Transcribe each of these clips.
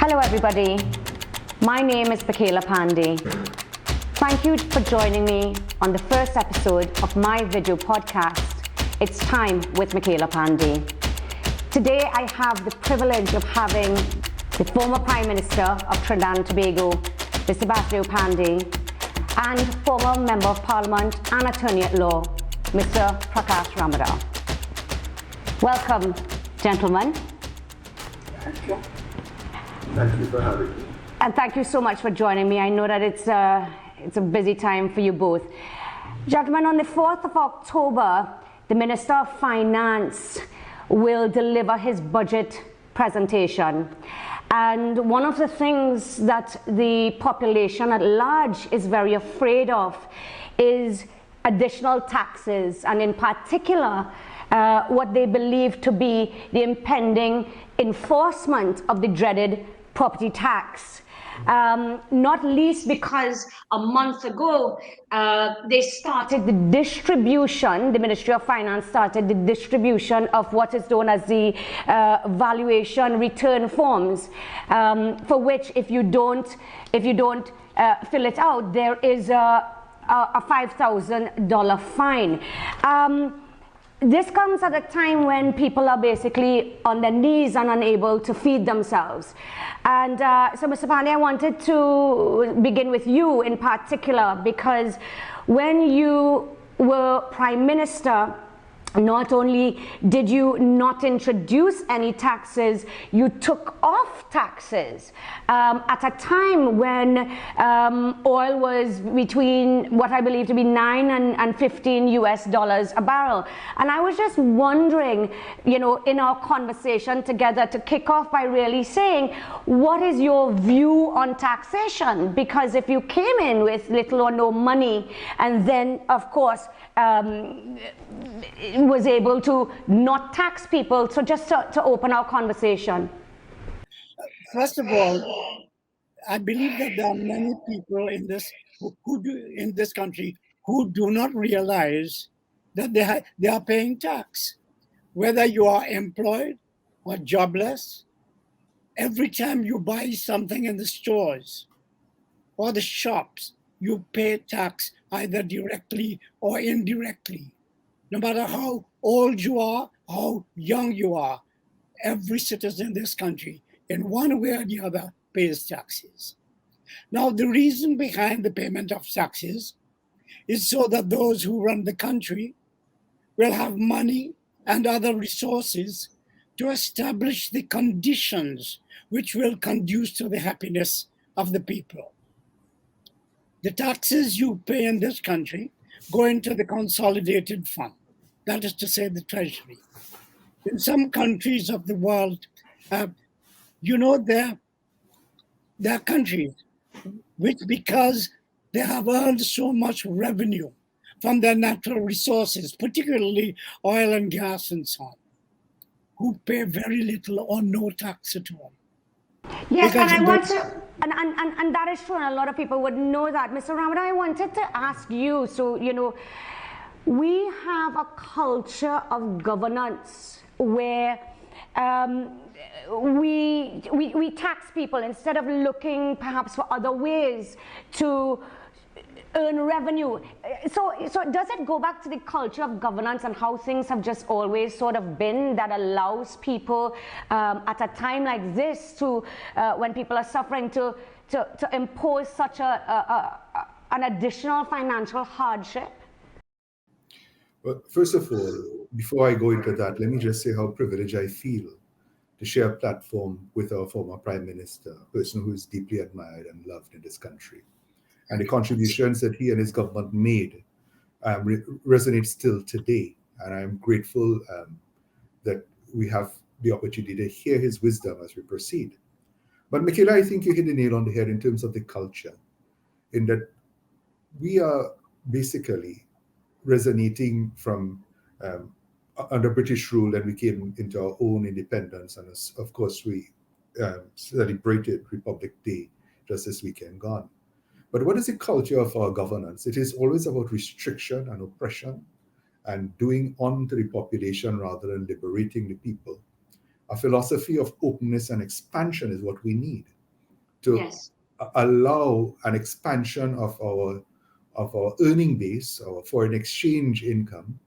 Hello everybody, my name is Mickela Panday. Thank you for joining me on the first episode of my video podcast, It's Time with Mickela Panday. Today I have the privilege of having the former Prime Minister of Trinidad and Tobago, Mr. Basdeo Panday, and former Member of Parliament and Attorney at Law, Mr. Prakash Ramadhar. Welcome, gentlemen. Thank you. Thank you for having me. And thank you so much for joining me. I know that it's a busy time for you both. Gentlemen, on the 4th of October, the Minister of Finance will deliver his budget presentation. And one of the things that the population at large is very afraid of is additional taxes, and in particular, what they believe to be the impending enforcement of the dreaded property tax. Not least because a month ago, they started the distribution, the Ministry of Finance started the distribution of what is known as the valuation return forms, for which if you don't fill it out, there is a $5,000 fine. This comes at a time when people are basically on their knees and unable to feed themselves. And so, Mr. Panday, I wanted to begin with you in particular, because when you were Prime Minister, not only did you not introduce any taxes, you took off taxes at a time when oil was between what I believe to be $9 and $15 a barrel. And I was just wondering, you know, in our conversation together, to kick off by really saying, what is your view on taxation? Because if you came in with little or no money, and then, of course, was able to not tax people. So just to open our conversation. First of all, I believe that there are many people in this country who do not realize that they are paying tax. Whether you are employed or jobless, every time you buy something in the stores or the shops, you pay tax either directly or indirectly. No matter how old you are, how young you are, every citizen in this country, in one way or the other, pays taxes. Now, the reason behind the payment of taxes is so that those who run the country will have money and other resources to establish the conditions which will conduce to the happiness of the people. The taxes you pay in this country go into the consolidated fund, that is to say, the treasury. In some countries of the world, there are countries which, because they have earned so much revenue from their natural resources, particularly oil and gas and so on, who pay very little or no tax at all. Yes, because and I want to, and that is true, and a lot of people would know that. Mr. Ramadhar, I wanted to ask you, so, you know, we have a culture of governance where we tax people instead of looking perhaps for other ways to earn revenue. So does it go back to the culture of governance and how things have just always sort of been, that allows people at a time like this to, when people are suffering, to impose such an additional financial hardship? Well, first of all, before I go into that, let me just say how privileged I feel to share a platform with our former Prime Minister, a person who is deeply admired and loved in this country. And the contributions that he and his government made resonate still today. And I'm grateful that we have the opportunity to hear his wisdom as we proceed. But Mickela, I think you hit the nail on the head in terms of the culture, in that we are basically resonating from under British rule, and we came into our own independence. And of course, we celebrated Republic Day just this weekend gone. But what is the culture of our governance? It is always about restriction and oppression and doing unto the population rather than liberating the people. A philosophy of openness and expansion is what we need. to allow an expansion of our earning base, our foreign exchange income,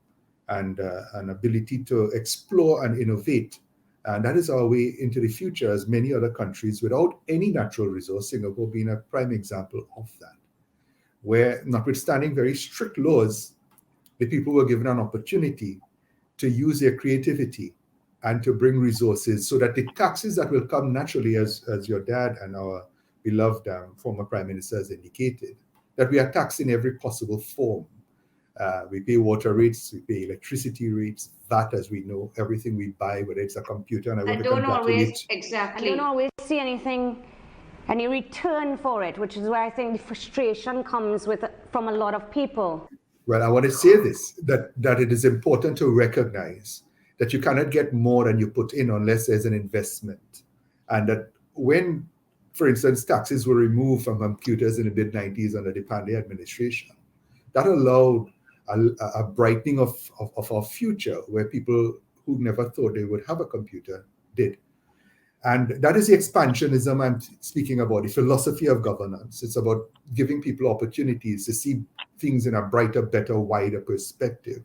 and an ability to explore and innovate. And that is our way into the future, as many other countries without any natural resource, Singapore being a prime example of that, where, notwithstanding very strict laws, the people were given an opportunity to use their creativity and to bring resources, so that the taxes that will come naturally, as your dad and our beloved former Prime Minister has indicated, that we are taxed in every possible form. We pay water rates, we pay electricity rates, VAT, as we know, everything we buy, whether it's a computer. And I don't always see anything, any return for it, which is where I think the frustration comes from a lot of people. Well, I want to say this, that it is important to recognize that you cannot get more than you put in unless there's an investment. And that when, for instance, taxes were removed from computers in the mid-90s under the Panday administration, that allowed a brightening of our future, where people who never thought they would have a computer did. And that is the expansionism I'm speaking about, the philosophy of governance. It's about giving people opportunities to see things in a brighter, better, wider perspective,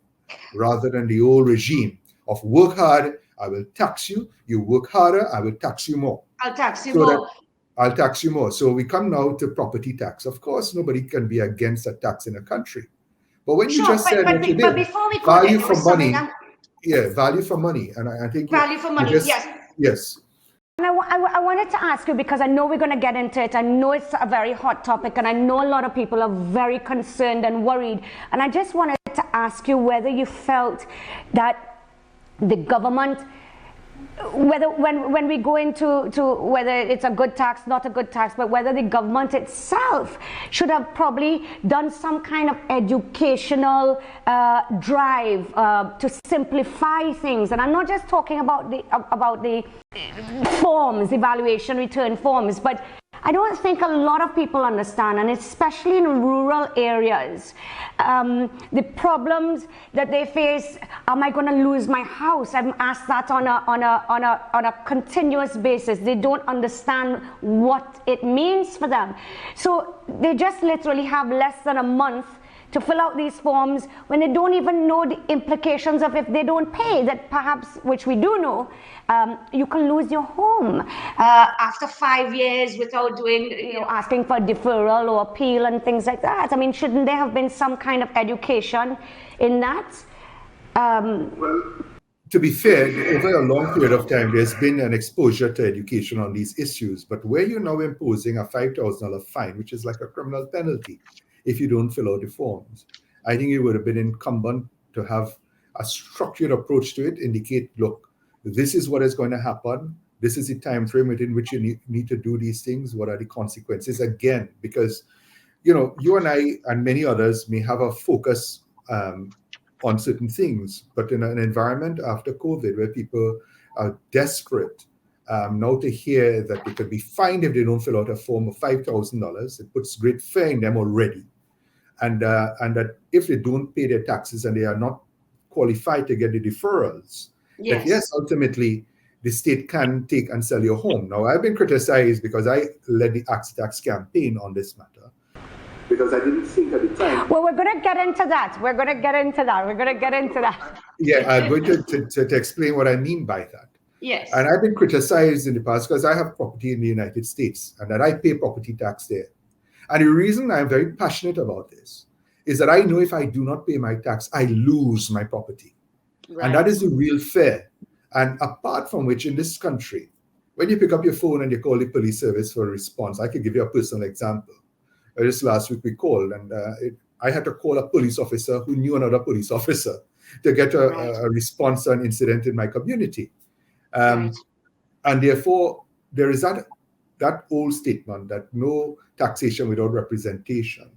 rather than the old regime of work hard, I will tax you, you work harder, I will tax you more. I'll tax you more. I'll tax you more. So we come now to property tax. Of course, nobody can be against a tax in a country. But when you just said what you did, value for money, value for money. And I think value for money, yes. And I wanted to ask you, because I know we're going to get into it. I know it's a very hot topic, and I know a lot of people are very concerned and worried. And I just wanted to ask you whether you felt that the government, whether when we go into whether it's a good tax, not a good tax, but whether the government itself should have probably done some kind of educational drive to simplify things. And I'm not just talking about the forms, evaluation return forms, but I don't think a lot of people understand, and especially in rural areas, the problems that they face. Am I going to lose my house? I'm asked that on a continuous basis. They don't understand what it means for them. So they just literally have less than a month to fill out these forms when they don't even know the implications of if they don't pay, that perhaps, which we do know, you can lose your home after 5 years without doing, asking for deferral or appeal and things like that. I mean, shouldn't there have been some kind of education in that? Well, to be fair, over a long period of time, there's been an exposure to education on these issues. But where you're now imposing a $5,000 fine, which is like a criminal penalty, if you don't fill out the forms, I think it would have been incumbent to have a structured approach to it, indicate, look, this is what is going to happen. This is the time frame within which you need to do these things. What are the consequences? Again, because, you and I and many others may have a focus on certain things, but in an environment after COVID where people are desperate, now to hear that they could be fined if they don't fill out a form of $5,000, it puts great fear in them already. And that if they don't pay their taxes and they are not qualified to get the deferrals, that yes, ultimately the state can take and sell your home. Now, I've been criticized because I led the Axe Tax campaign on this matter, because I didn't think at the time. Well, we're going to get into that. Yeah, I'm going to explain what I mean by that. Yes. And I've been criticized in the past because I have property in the United States and that I pay property tax there. And the reason I'm very passionate about this is that I know if I do not pay my tax, I lose my property. Right. And that is the real fear. And apart from which, in this country, when you pick up your phone and you call the police service for a response, I could give you a personal example. Just last week we called, and I had to call a police officer who knew another police officer to get a response to an incident in my community. And therefore, there is that old statement that no taxation without representation.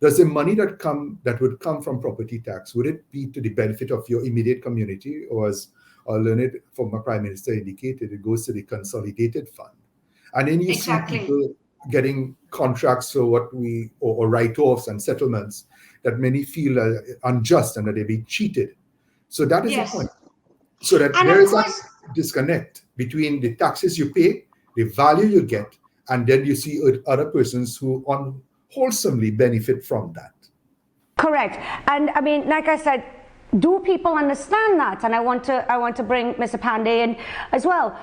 Does the money that would come from property tax, would it be to the benefit of your immediate community, or as our learned former Prime Minister indicated, it goes to the consolidated fund? And then you see people getting contracts for or write-offs and settlements that many feel are unjust and that they're being cheated. So that is the point. So that there is a disconnect between the taxes you pay, the value you get, And then you see other persons who unwholesomely benefit from that. Correct. And I mean, like I said, do people understand that? And I want to bring Mr. Panday in as well.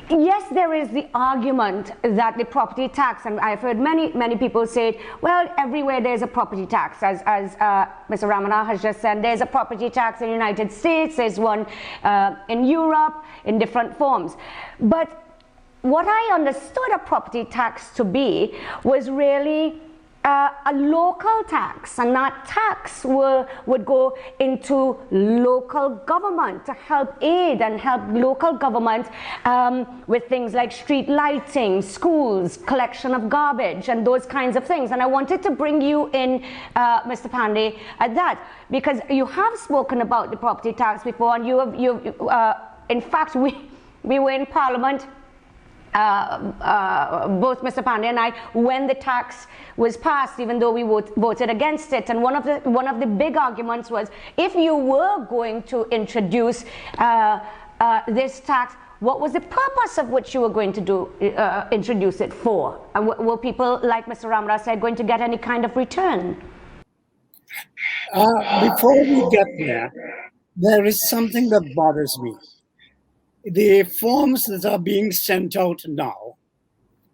Yes, there is the argument that the property tax, and I've heard many people say, well, everywhere there's a property tax, as Mr. Ramadhar has just said, there's a property tax in the United States, there's one in Europe in different forms. But what I understood a property tax to be was really a local tax, and that tax would go into local government to help aid and help local government with things like street lighting, schools, collection of garbage, and those kinds of things. And I wanted to bring you in, Mr. Panday, at that, because you have spoken about the property tax before, and in fact, we were in Parliament, both Mr. Panday and I, when the tax was passed, even though we voted against it. And one of the big arguments was, if you were going to introduce this tax, what was the purpose of which you were going to introduce it for? And were people, like Mr. Ramadhar said, going to get any kind of return? Before we get there is something that bothers me. The forms that are being sent out now,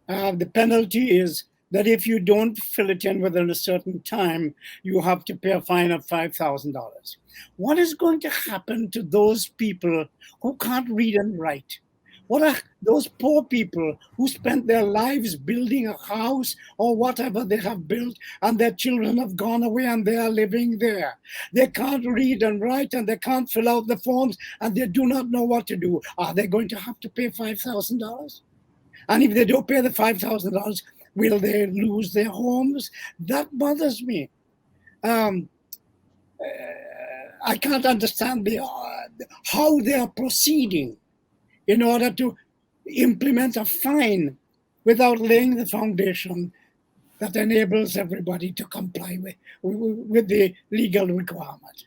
the penalty is that if you don't fill it in within a certain time, you have to pay a fine of $5,000. What is going to happen to those people who can't read and write? What are those poor people who spent their lives building a house or whatever they have built, and their children have gone away and they are living there? They can't read and write, and they can't fill out the forms, and they do not know what to do. Are they going to have to pay $5,000? And if they don't pay the $5,000, will they lose their homes? That bothers me. I can't understand how they are proceeding in order to implement a fine without laying the foundation that enables everybody to comply with the legal requirement.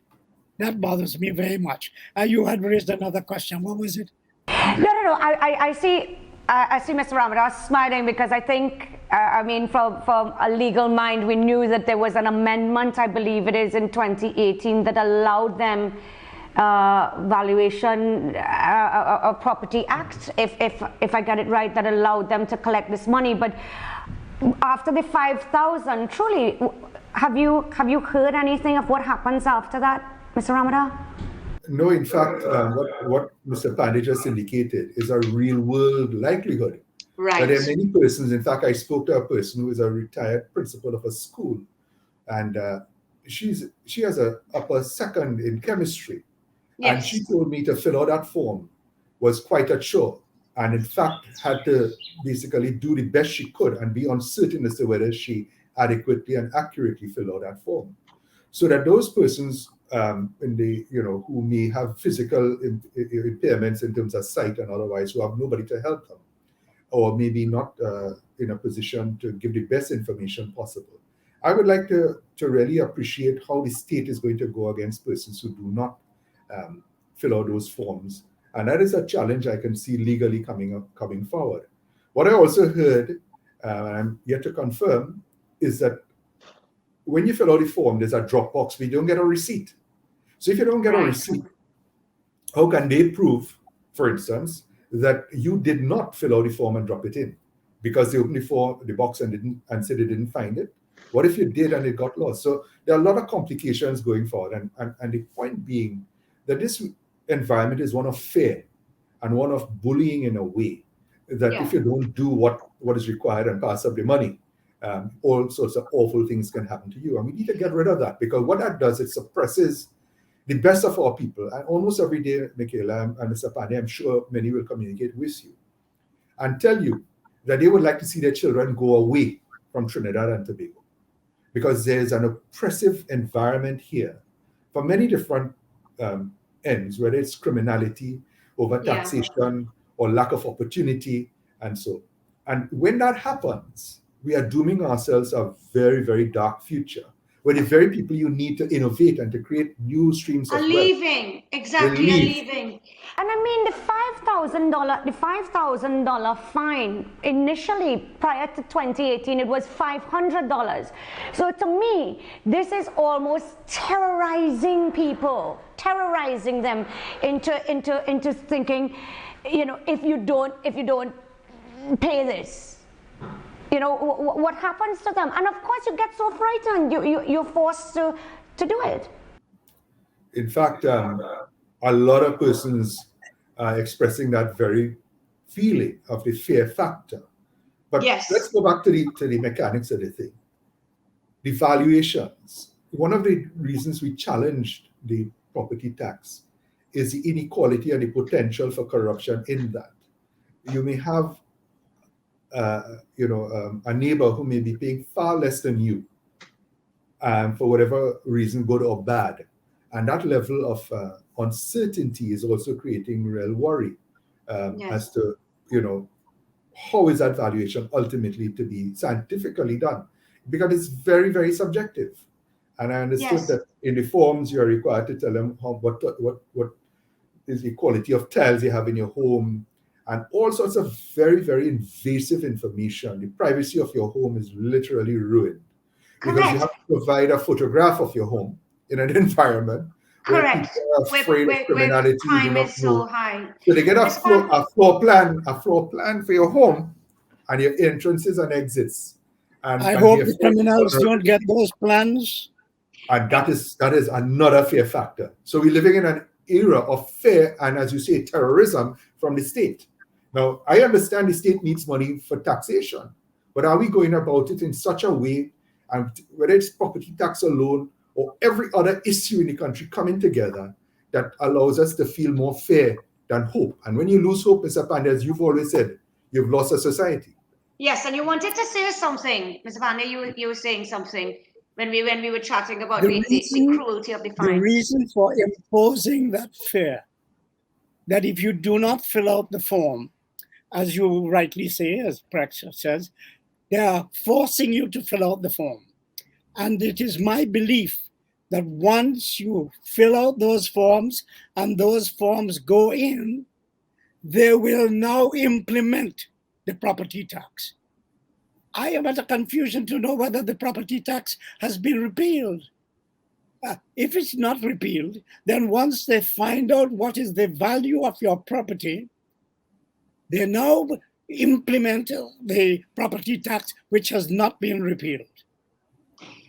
That bothers me very much. You had raised another question. What was it? No. I see Mr. Ramadhar smiling, because I think, I mean, from a legal mind, we knew that there was an amendment, I believe it is in 2018, that allowed them Valuation of Property Act, if I get it right, that allowed them to collect this money. But after the 5,000, truly, have you heard anything of what happens after that, Mr. Ramadhar? No, in fact, what Mr. Panday just indicated is a real world likelihood. Right. But there are many persons. In fact, I spoke to a person who is a retired principal of a school, and she has a upper second in chemistry. Yes. And she told me to fill out that form was quite a chore, and in fact had to basically do the best she could and be uncertain as to whether she adequately and accurately filled out that form. So that those persons who may have physical impairments in terms of sight and otherwise, who have nobody to help them, or maybe not in a position to give the best information possible. I would like to really appreciate how the state is going to go against persons who do not fill out those forms, and that is a challenge I can see legally coming forward. What I also heard, and I'm yet to confirm, is that when you fill out the form, there's a drop box where you don't get a receipt. So if you don't get a receipt, how can they prove, for instance, that you did not fill out the form and drop it in? Because they opened the box and said they didn't find it. What if you did and it got lost? So there are a lot of complications going forward, and the point being that this environment is one of fear and one of bullying in a way, that if you don't do what is required and pass up the money, all sorts of awful things can happen to you. And we need to get rid of that, because what that does, it suppresses the best of our people. And almost every day, Mickela and Mr. Panday, I'm sure many will communicate with you and tell you that they would like to see their children go away from Trinidad and Tobago, because there's an oppressive environment here for many different ends, whether it's criminality, over taxation, or lack of opportunity, and so. And when that happens, we are dooming ourselves a very, very dark future, where the very people you need to innovate and to create new streams of are wealth, leaving. Exactly, they are leave. leaving. And I mean, the $5,000 fine initially, prior to 2018, it was $500. So to me, this is almost terrorizing people, terrorizing them into thinking, you know, if you don't pay this, you know, what happens to them? And of course, you get so frightened, you're forced to do it. In fact, a lot of persons are expressing that very feeling of the fear factor. But Yes. let's go back to the mechanics of the thing. The valuations. One of the reasons we challenged the property tax is the inequality and the potential for corruption in that. You may have a neighbor who may be paying far less than you, for whatever reason, good or bad. And that level of uncertainty is also creating real worry as to, you know, how is that valuation ultimately to be scientifically done? Because it's very, very subjective. And I understood that in the forms you're required to tell them what is the quality of tiles you have in your home, and all sorts of very, very invasive information. The privacy of your home is literally ruined. Because you have to provide a photograph of your home in an environment where people are afraid of criminality, where crime do not is know. so high. So they get a floor plan for your home and your entrances and exits. And I hope the criminals don't get those plans. And that is another fear factor. So we're living in an era of fear and, as you say, terrorism from the state. Now, I understand the state needs money for taxation, but are we going about it in such a way, and whether it's property tax alone or every other issue in the country coming together, that allows us to feel more fear than hope? And when you lose hope, Mr. Panday, as you've always said, you've lost a society. Yes, and you wanted to say something, Mr. Panday. You were saying something when we were chatting about the cruelty of the fine. The reason for imposing that fear, that if you do not fill out the form, as you rightly say, as Prakash says, they are forcing you to fill out the form. And it is my belief that once you fill out those forms and those forms go in, they will now implement the property tax. I am at a confusion to know whether the property tax has been repealed. If it's not repealed, then once they find out what is the value of your property, they now implement the property tax, which has not been repealed.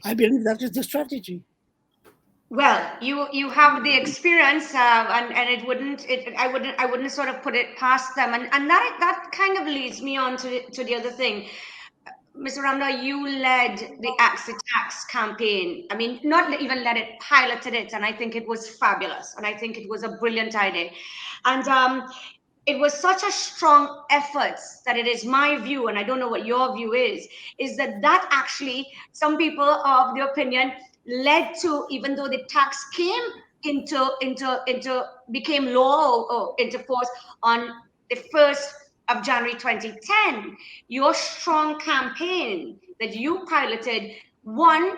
I believe that is the strategy. Well, you have the experience, and I wouldn't sort of put it past them, and that kind of leads me on to the other thing. Mr. Ramadhar, you led the Exit Tax campaign. I mean, not even led it, piloted it, and I think it was fabulous, and I think it was a brilliant idea, and it was such a strong effort that it is my view, and I don't know what your view is that actually some people are of the opinion led to, even though the tax came became law or into force on the 1st of January 2010, your strong campaign that you piloted, one,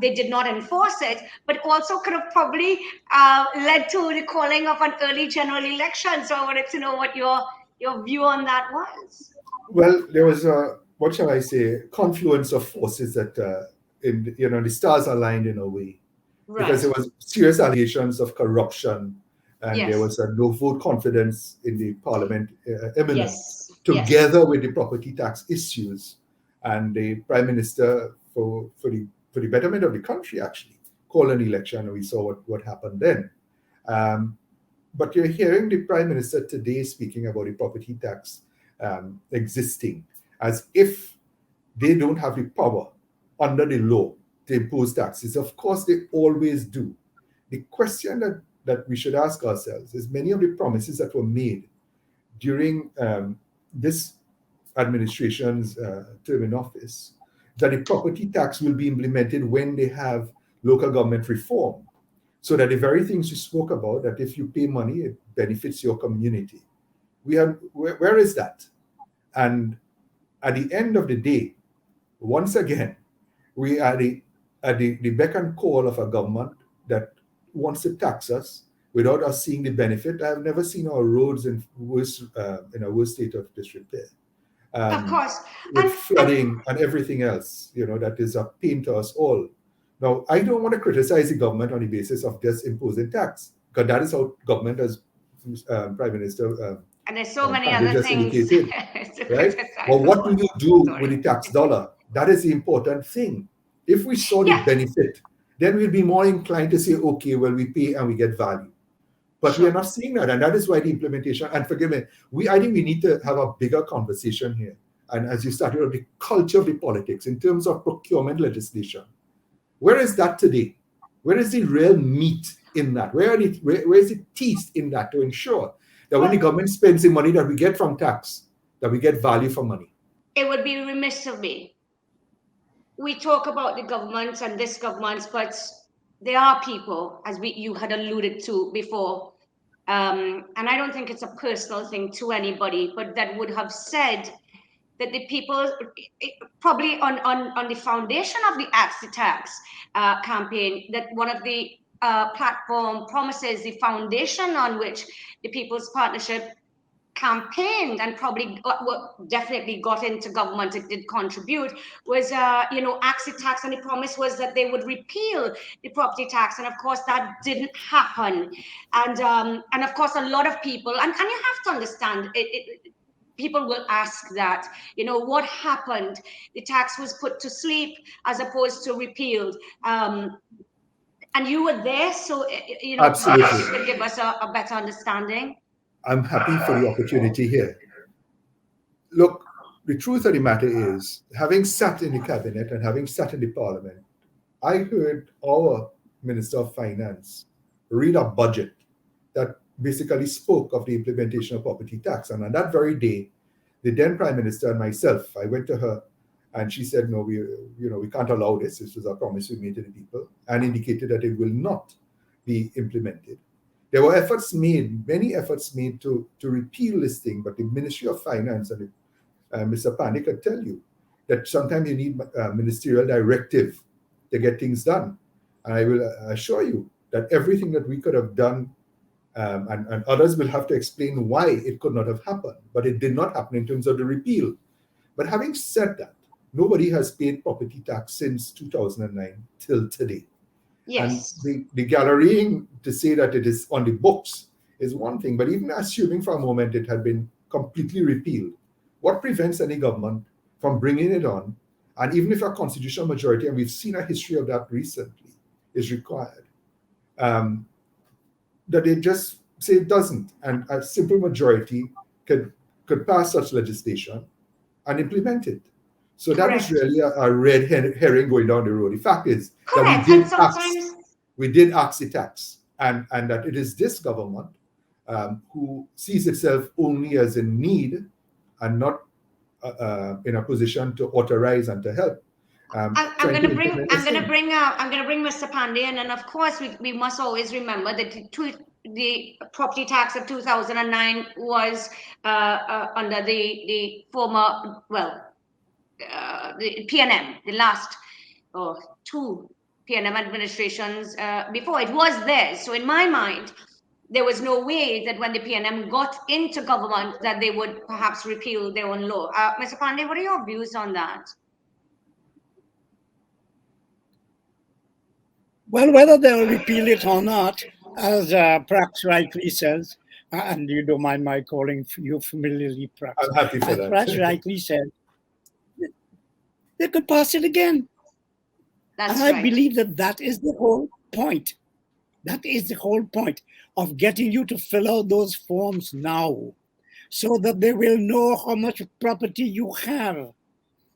they did not enforce it, but also could have probably led to the calling of an early general election. So I wanted to know what your view on that was. Well, there was what shall I say, confluence of forces that the stars aligned in a way, because there was serious allegations of corruption, and there was a no vote confidence in the parliament imminent, together with the property tax issues. And the prime minister, for the betterment of the country, actually called an election, and we saw what happened then. But you're hearing the prime minister today speaking about the property tax existing as if they don't have the power under the law to impose taxes. Of course, they always do. The question that we should ask ourselves is, many of the promises that were made during this administration's term in office, that the property tax will be implemented when they have local government reform, so that the very things you spoke about, that if you pay money, it benefits your community. Where is that? And at the end of the day, once again, we are the at the beck and call of a government that wants to tax us without us seeing the benefit. I've never seen our roads in a worse state of disrepair. Of course. With flooding and everything else, that is a pain to us all. Now, I don't want to criticize the government on the basis of just imposing tax, because that is how government, as Prime Minister and there's so many Panday other just things indicated, right? But what do you do with the tax dollar? That is the important thing. If we saw the benefit, then we'd be more inclined to say, okay, well, we pay and we get value. But we are not seeing that, and that is why the implementation, and forgive me, I think we need to have a bigger conversation here. And as you started on the culture of the politics in terms of procurement legislation, where is that today? Where is the real meat in that? Where is the teeth in that to ensure that when the government spends the money that we get from tax, that we get value for money? It would be remiss of me. We talk about the governments and this government, but there are people, as you had alluded to before, and I don't think it's a personal thing to anybody, but that would have said that the people, probably on the foundation of the Axe the Tax campaign, that one of the platform promises, the foundation on which the People's Partnership campaigned and probably definitely got into government, it did contribute, was Axe the Tax, and the promise was that they would repeal the property tax, and of course that didn't happen. And of course a lot of people, and you have to understand, people will ask that, what happened? The tax was put to sleep as opposed to repealed. And you were there, so Absolutely. perhaps you could give us a better understanding. I'm happy for the opportunity here. Look, the truth of the matter is, having sat in the cabinet and having sat in the parliament, I heard our Minister of Finance read a budget that basically spoke of the implementation of property tax. And on that very day, the then Prime Minister and myself, I went to her and she said, no, we can't allow this. This was a promise we made to the people, and indicated that it will not be implemented. There were many efforts made to repeal this thing, but the Ministry of Finance and Mr. Panday could tell you that sometimes you need ministerial directive to get things done. And I will assure you that everything that we could have done, and others will have to explain why it could not have happened, but it did not happen in terms of the repeal. But having said that, nobody has paid property tax since 2009 till today. Yes. And the gallerying to say that it is on the books is one thing, but even assuming for a moment it had been completely repealed, what prevents any government from bringing it on? And even if a constitutional majority, and we've seen a history of that recently, is required, that they just say it doesn't, and a simple majority could pass such legislation and implement it. So that is really a red herring going down the road. The fact is that we did Axe the Tax, and that it is this government who sees itself only as in need and not in a position to authorize and to help. I'm going to bring Mr. Panday, and then of course we must always remember that the property tax of 2009 was under the former, the PNM, the last two PNM administrations before. It was there. So in my mind, there was no way that when the PNM got into government that they would perhaps repeal their own law. Mr. Panday, what are your views on that? Well, whether they'll repeal it or not, as Prakash rightly says, and you don't mind my calling you familiarly Prakash. I'm happy for that. Prakash rightly said, they could pass it again. That's and right. I believe that is the whole point. That is the whole point of getting you to fill out those forms now, so that they will know how much property you have.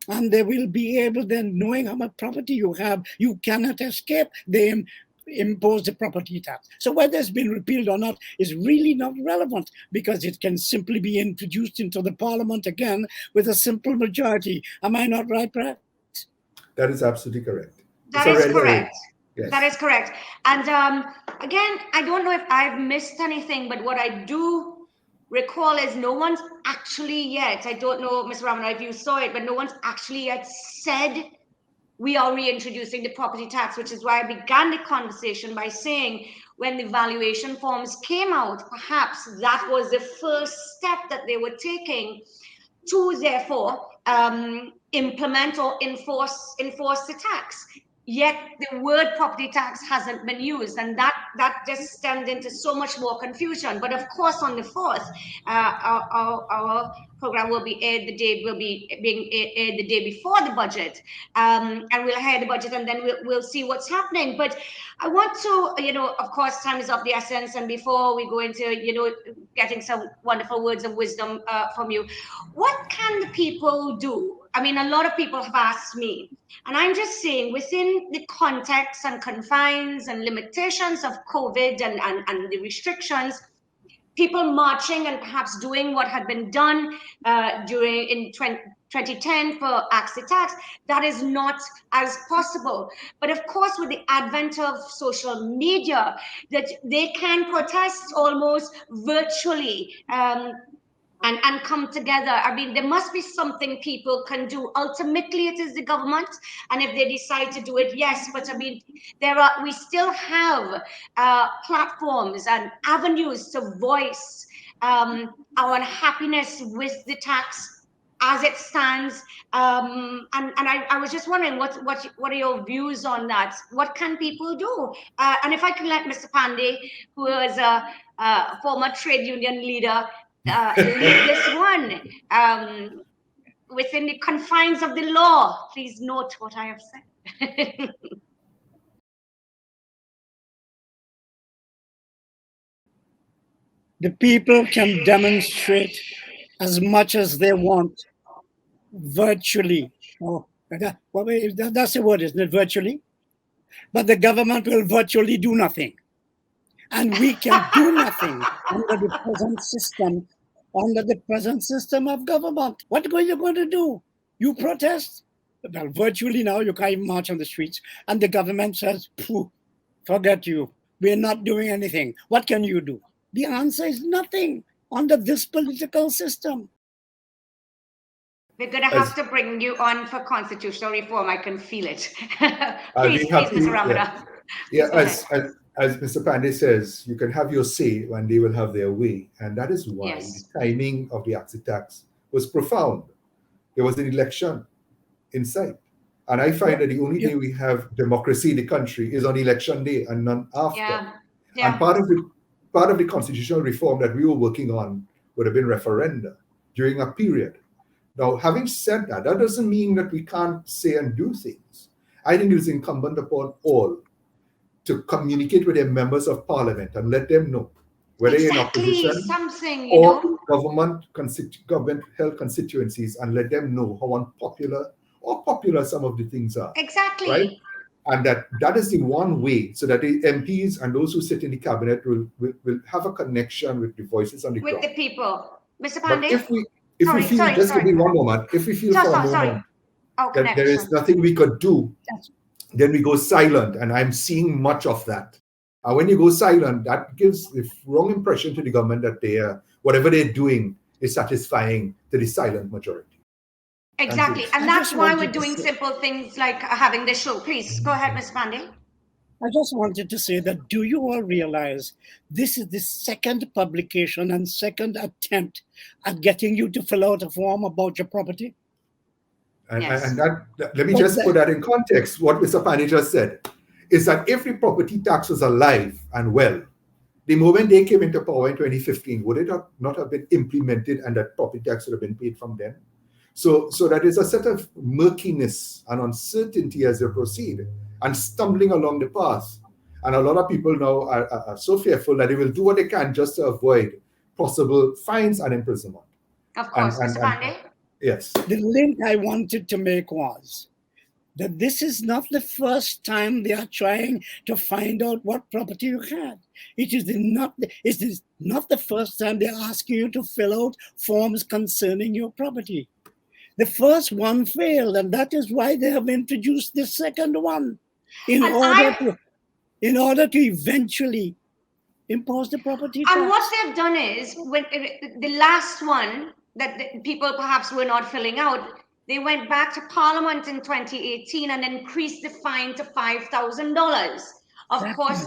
And they will be able, then, knowing how much property you have, you cannot escape. They impose the property tax. So whether it's been repealed or not is really not relevant, because it can simply be introduced into the parliament again with a simple majority. Am I not right, Brad? That is absolutely correct. That is correct. Yes. That is correct. And again, I don't know if I've missed anything, but what I do recall is no one's actually yet, I don't know, Mr. Ramadhar, if you saw it, but no one's actually yet said we are reintroducing the property tax, which is why I began the conversation by saying when the valuation forms came out, perhaps that was the first step that they were taking to therefore implement or enforce the tax. Yet the word property tax hasn't been used, and that just stemmed into so much more confusion. But of course, on the 4th, our program will be aired being aired the day before the budget, and we'll hear the budget, and then we'll see what's happening. But I want to, of course, time is of the essence, and before we go into, getting some wonderful words of wisdom from you, what can the people do? I mean, a lot of people have asked me, and I'm just saying, within the context and confines and limitations of COVID and the restrictions, people marching and perhaps doing what had been done in 2010 for Axi tax, that is not as possible. But of course, with the advent of social media, that they can protest almost virtually. And come together. I mean, there must be something people can do. Ultimately, it is the government, and if they decide to do it, yes. But I mean, we still have platforms and avenues to voice our unhappiness with the tax as it stands. And I was just wondering, what are your views on that? What can people do? And if I can let Mr. Panday, who is a former trade union leader, lead this one within the confines of the law. Please note what I have said. The people can demonstrate as much as they want virtually. That's the word, isn't it? Virtually. But the government will virtually do nothing. And we can do nothing under the present system of government. What are you going to do? You protest? Well, virtually now you can't even march on the streets. And the government says, forget you. We're not doing anything. What can you do? The answer is nothing under this political system. We're going to have to bring you on for constitutional reform. I can feel it. please, Mr. Ramadhar. Yeah, as Mr. Panday says, you can have your say when they will have their way. And that is why the timing of the Axi tax was profound. There was an election in sight. And I find that the only day we have democracy in the country is on election day and none after. Yeah. And part of the constitutional reform that we were working on would have been referenda during a period. Now, having said that, that doesn't mean that we can't say and do things. I think it is incumbent upon all to communicate with their members of parliament and let them know whether in opposition or government-held constituencies, and let them know how unpopular or popular some of the things are. Exactly. Right? And that is the one way, so that the MPs and those who sit in the cabinet will have a connection with the voices on the ground. With the people. Mr. Panday? But if we feel, give me one moment, if we feel for a moment that there is nothing we could do, then we go silent, and I'm seeing much of that. And when you go silent, that gives the wrong impression to the government that whatever they're doing is satisfying to the silent majority. Exactly, and that's why we're doing simple things like having this show. Please, go ahead, Ms. Panday. I just wanted to say that, do you all realize this is the second publication and second attempt at getting you to fill out a form about your property? And let me just put that in context. What Mr. Panday just said is that if the property tax was alive and well, the moment they came into power in 2015, would it not have been implemented, and that property tax would have been paid from then? So that is a set of murkiness and uncertainty as they proceed and stumbling along the path. And a lot of people now are so fearful that they will do what they can just to avoid possible fines and imprisonment. Of course, Mr. Panday. Yes. The link I wanted to make was that this is not the first time they are trying to find out what property you had. It is not the first time they're asking you to fill out forms concerning your property. The first one failed, and that is why they have introduced the second one in order to eventually impose the property tax. And what they've done is, when the last one that people perhaps were not filling out, They went back to Parliament in 2018 and increased the fine to $5,000. Of course,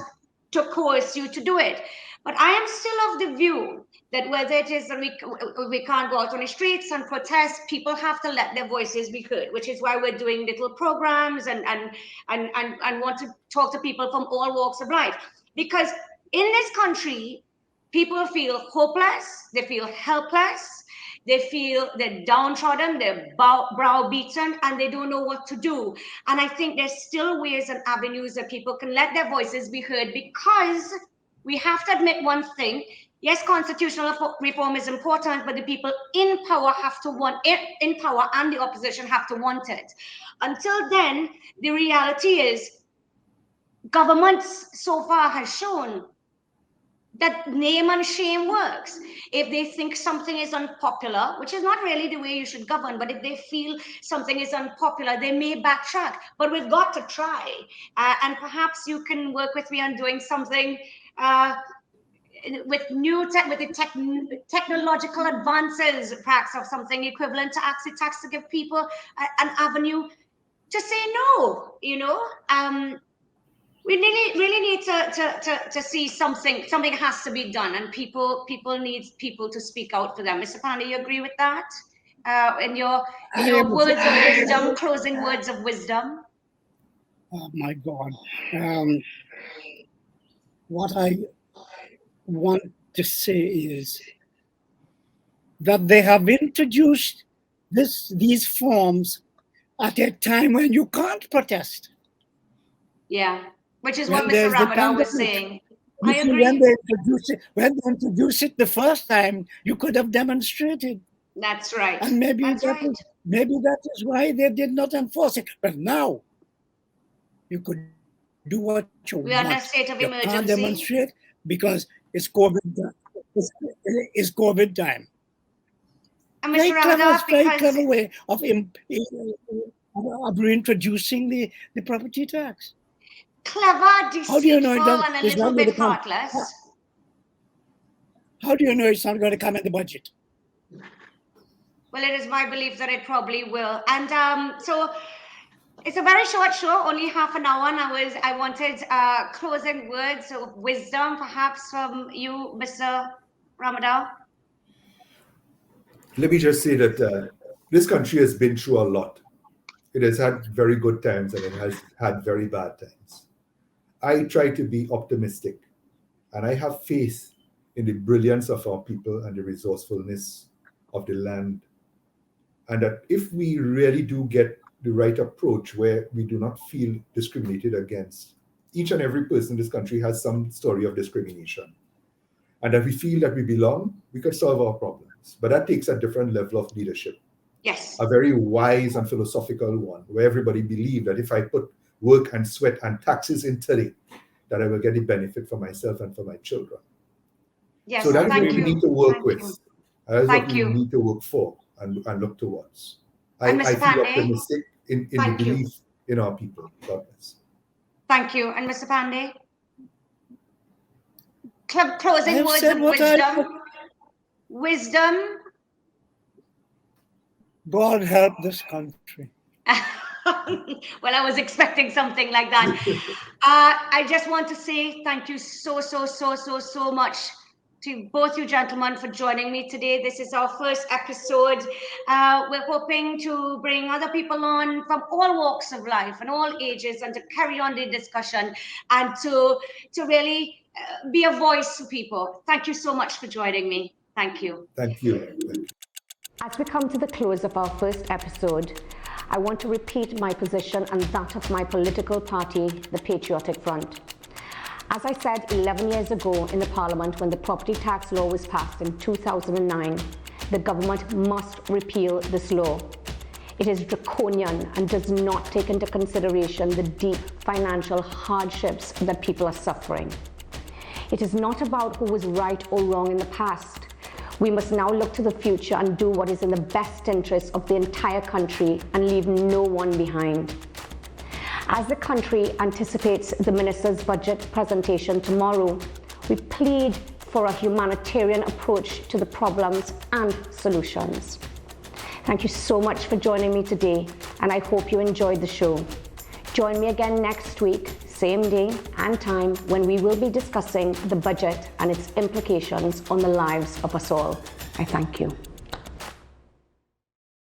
to coerce you to do it. But I am still of the view that whether it is that we can't go out on the streets and protest, people have to let their voices be heard, which is why we're doing little programs and want to talk to people from all walks of life. Because in this country, people feel hopeless, they feel helpless, they feel they're downtrodden, they're browbeaten, and they don't know what to do. And I think there's still ways and avenues that people can let their voices be heard, because we have to admit one thing. Yes, constitutional reform is important, but the people in power have to want it in power, and the opposition have to want it. Until then, the reality is governments so far has shown that name and shame works. If they think something is unpopular, which is not really the way you should govern, but if they feel something is unpopular, they may backtrack. But we've got to try. And perhaps you can work with me on doing something with the technological advances, perhaps, of something equivalent to Axie tax, to give people an avenue to say no, we really need to see something has to be done, and people need people to speak out for them. Mr. Panday, you agree with that? In your words of wisdom, closing words of wisdom. Oh my God. What I want to say is that they have introduced these forms at a time when you can't protest. Yeah, which is what Mr. Ramadhar was saying. I agree. When they introduced it the first time, you could have demonstrated. That's right. And maybe that is why they did not enforce it. But now, you could do what you want. We are in a state of emergency. You can't demonstrate because it's COVID time. It's COVID time. And Mr. Ramadhar, very clever way of reintroducing the property tax. Clever, deceitful, How do you know and a little bit heartless. How do you know it's not going to come in the budget? Well, it is my belief that it probably will. And so it's a very short show, only half an hour, and I wanted closing words of wisdom, perhaps from you, Mr. Ramadhar. Let me just say that this country has been through a lot. It has had very good times and it has had very bad times. I try to be optimistic, and I have faith in the brilliance of our people and the resourcefulness of the land. And that if we really do get the right approach where we do not feel discriminated against, each and every person in this country has some story of discrimination. And that we feel that we belong, we could solve our problems. But that takes a different level of leadership. Yes. A very wise and philosophical one, where everybody believes that if I put work and sweat and taxes into it, that I will get the benefit for myself and for my children. Yes, so that's what we need to work with. That's what we need to work for and look towards. I feel optimistic in the belief in our people. God bless. Thank you. And Mr. Panday? Closing words of wisdom. Wisdom. God help this country. Well, I was expecting something like that. I just want to say thank you so much to both you gentlemen for joining me today. This is our first episode. We're hoping to bring other people on from all walks of life and all ages, and to carry on the discussion and to really be a voice for people. Thank you so much for joining me. Thank you. Thank you. As we come to the close of our first episode, I want to repeat my position and that of my political party, the Patriotic Front. As I said 11 years ago in the Parliament when the property tax law was passed in 2009, the government must repeal this law. It is draconian and does not take into consideration the deep financial hardships that people are suffering. It is not about who was right or wrong in the past. We must now look to the future and do what is in the best interest of the entire country and leave no one behind. As the country anticipates the Minister's budget presentation tomorrow, we plead for a humanitarian approach to the problems and solutions. Thank you so much for joining me today, and I hope you enjoyed the show. Join me again next week, same day and time, when we will be discussing the budget and its implications on the lives of us all. I thank you.